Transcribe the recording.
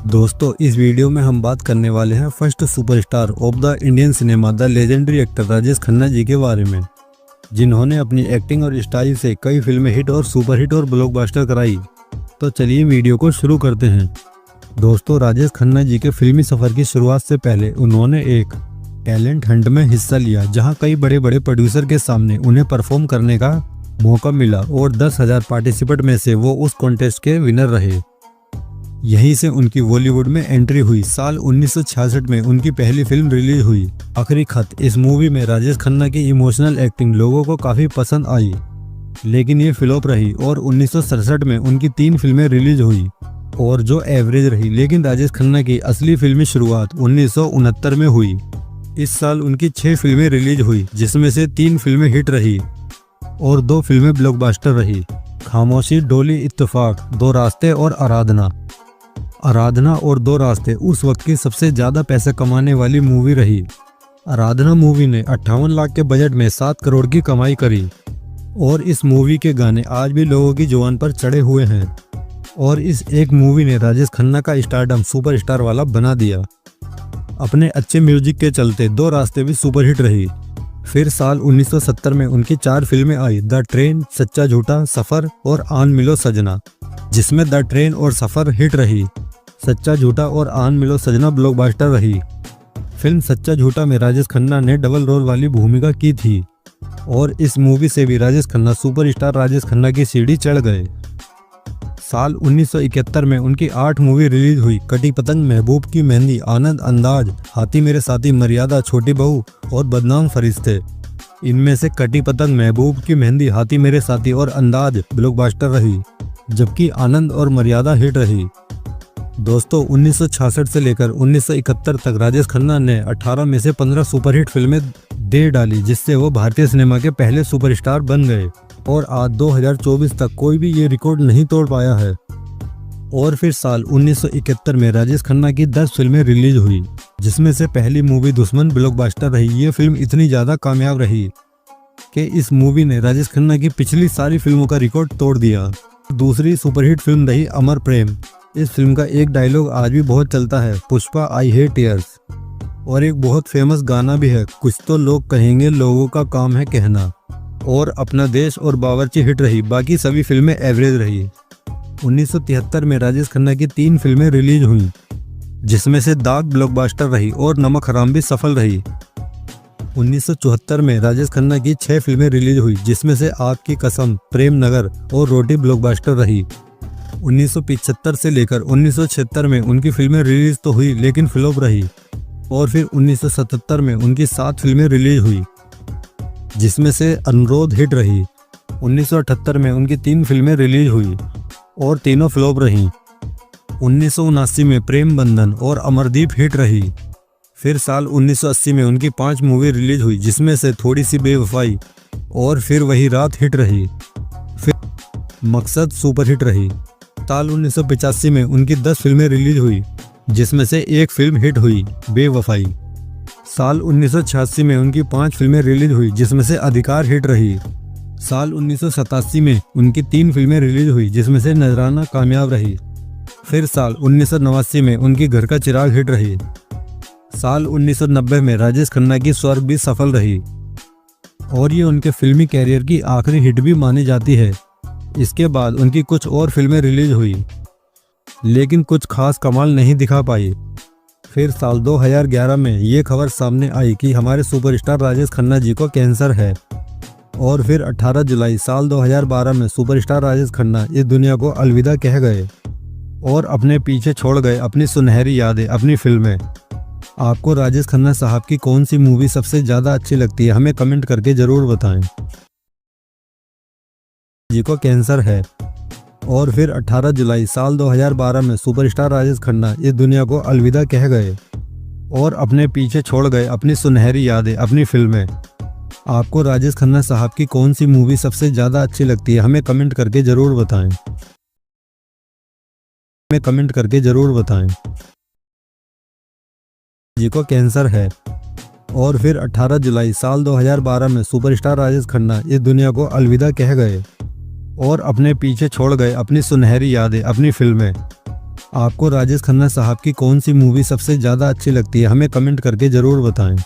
दोस्तों इस वीडियो में हम बात करने वाले हैं first superstar of the Indian cinema the legendary actor Rajesh Khanna ji के बारे में, जिन्होंने अपनी एक्टिंग और स्टाइल से कई फिल्में हिट और सुपरहिट और ब्लॉकबस्टर कराई। तो चलिए वीडियो को शुरू करते हैं। दोस्तों राजेश खन्ना जी के फिल्मी सफ़र की शुरुआत से पहले उन्होंने एक टैलेंट हंट में हिस्सा लिया, जहां कई बड़े बड़े प्रोड्यूसर के सामने उन्हें परफॉर्म करने का मौका मिला और 10,000 पार्टिसिपेंट में से वो उस कॉन्टेस्ट के विनर रहे। यहीं से उनकी बॉलीवुड में एंट्री हुई। साल 1966 में उनकी पहली फिल्म रिलीज हुई, आखिरी खत। इस मूवी में राजेश खन्ना की इमोशनल एक्टिंग लोगों को काफ़ी पसंद आई, लेकिन ये फ्लॉप रही। और 1967 में उनकी 3 फिल्में रिलीज हुई और जो एवरेज रही। लेकिन राजेश खन्ना की असली फिल्मी शुरुआत 1969 में हुई। इस साल उनकी 6 फिल्में रिलीज हुई, जिसमें से 3 फिल्में हिट रही और 2 फिल्में ब्लॉकबस्टर रही। खामोशी, डोली, इत्तेफाक, दो रास्ते और आराधना और दो रास्ते उस वक्त की सबसे ज़्यादा पैसे कमाने वाली मूवी रही। आराधना मूवी ने 58 लाख के बजट में 7 करोड़ की कमाई करी और इस मूवी के गाने आज भी लोगों की जुबान पर चढ़े हुए हैं। और इस एक मूवी ने राजेश खन्ना का स्टारडम सुपरस्टार वाला बना दिया। अपने अच्छे म्यूजिक के चलते दो रास्ते भी सुपरहिट रही। फिर साल 1970 में उनकी 4 फिल्में आई, द ट्रेन, सच्चा झूठा, सफ़र और आन मिलो सजना, जिसमें द ट्रेन और सफ़र हिट रही। सच्चा झूठा और आन मिलो सजना ब्लॉकबस्टर रही। फिल्म सच्चा झूठा में राजेश खन्ना ने डबल रोल वाली भूमिका की थी और इस मूवी से भी राजेश खन्ना सुपरस्टार राजेश खन्ना की सीढ़ी चढ़ गए। साल 1971 में उनकी 8 मूवी रिलीज हुई, कटी पतंग, महबूब की मेहंदी, आनंद, अंदाज, हाथी मेरे साथी, मर्यादा, छोटी बहू और बदनाम फरिश्ते। इनमें से कटी पतंग, महबूब की मेहंदी, हाथी मेरे साथी और अंदाज ब्लॉकबस्टर रही, जबकि आनंद और मर्यादा हिट रही। दोस्तों 1966 से लेकर 1971 तक राजेश खन्ना ने 18 में से 15 सुपरहिट फिल्में दे डाली, जिससे वो भारतीय सिनेमा के पहले सुपरस्टार बन गए और आज 2024 तक कोई भी ये रिकॉर्ड नहीं तोड़ पाया है। और फिर साल 1971 में राजेश खन्ना की 10 फिल्में रिलीज हुई, जिसमें से पहली मूवी दुश्मन ब्लॉकबस्टर रही। ये फिल्म इतनी ज़्यादा कामयाब रही कि इस मूवी ने राजेश खन्ना की पिछली सारी फिल्मों का रिकॉर्ड तोड़ दिया। दूसरी सुपरहिट फिल्म रही अमर प्रेम। इस फिल्म का एक डायलॉग आज भी बहुत चलता है, पुष्पा आई हेट टीयर्स। और एक बहुत फेमस गाना भी है, कुछ तो लोग कहेंगे, लोगों का काम है कहना। और अपना देश और बावर्ची हिट रही, बाकी सभी फिल्में एवरेज रही। 1973 में राजेश खन्ना की 3 फिल्में रिलीज हुई, जिसमें से दाग ब्लॉकबस्टर रही और नमक हराम भी सफल रही। 1974 में राजेश खन्ना की 6 फिल्में रिलीज हुई, जिसमें से आपकी कसम, प्रेम नगर और रोटी ब्लॉकबस्टर रही। 1975 से लेकर 1976 में उनकी फिल्में रिलीज तो हुई, लेकिन फ्लॉप रही। और फिर 1977 में उनकी 7 फिल्में रिलीज हुई, जिसमें से अनुरोध हिट रही। 1978 में उनकी 3 फिल्में रिलीज हुई और तीनों फ्लॉप रहीं। 1979 में प्रेम बंधन और अमरदीप हिट रही। फिर साल 1980 में उनकी 5 मूवी रिलीज हुई, जिसमें से थोड़ी सी बेवफाई और फिर वही रात हिट रही। फिर मकसद सुपरहिट रही। साल 1985 में उनकी 10 फिल्में रिलीज हुई, जिसमें से एक फिल्म हिट हुई, बेवफाई। साल 1986 में उनकी 5 फिल्में रिलीज हुई, जिसमें से अधिकार हिट रही। साल 1987 में उनकी 3 फिल्में रिलीज हुई, जिसमें से नजराना कामयाब रही। फिर साल 1989 में उनकी घर का चिराग हिट रही। साल 1990 में राजेश खन्ना की स्वर्ग भी सफल रही और ये उनके फिल्मी कैरियर की आखिरी हिट भी मानी जाती है। इसके बाद उनकी कुछ और फिल्में रिलीज हुई, लेकिन कुछ खास कमाल नहीं दिखा पाई। फिर साल 2011 में ये खबर सामने आई कि हमारे सुपरस्टार राजेश खन्ना जी को कैंसर है। और फिर 18 जुलाई साल 2012 में सुपरस्टार राजेश खन्ना इस दुनिया को अलविदा कह गए और अपने पीछे छोड़ गए अपनी सुनहरी यादें, अपनी फिल्में। आपको राजेश खन्ना साहब की कौन सी मूवी सबसे ज़्यादा अच्छी लगती है, हमें कमेंट करके ज़रूर बताएं। जी को कैंसर है। और फिर 18 जुलाई साल 2012 में सुपरस्टार राजेश खन्ना इस दुनिया को अलविदा कह गए और अपने पीछे छोड़ गए अपनी सुनहरी यादें, अपनी फिल्में। आपको राजेश खन्ना साहब की कौन सी मूवी सबसे ज़्यादा अच्छी लगती है, हमें कमेंट करके ज़रूर बताएं। जी को कैंसर है। और फिर 18 जुलाई साल 2012 में सुपरस्टार राजेश खन्ना इस दुनिया को अलविदा कह गए और अपने पीछे छोड़ गए अपनी सुनहरी यादें, अपनी फिल्में। आपको राजेश खन्ना साहब की कौन सी मूवी सबसे ज़्यादा अच्छी लगती है, हमें कमेंट करके ज़रूर बताएं।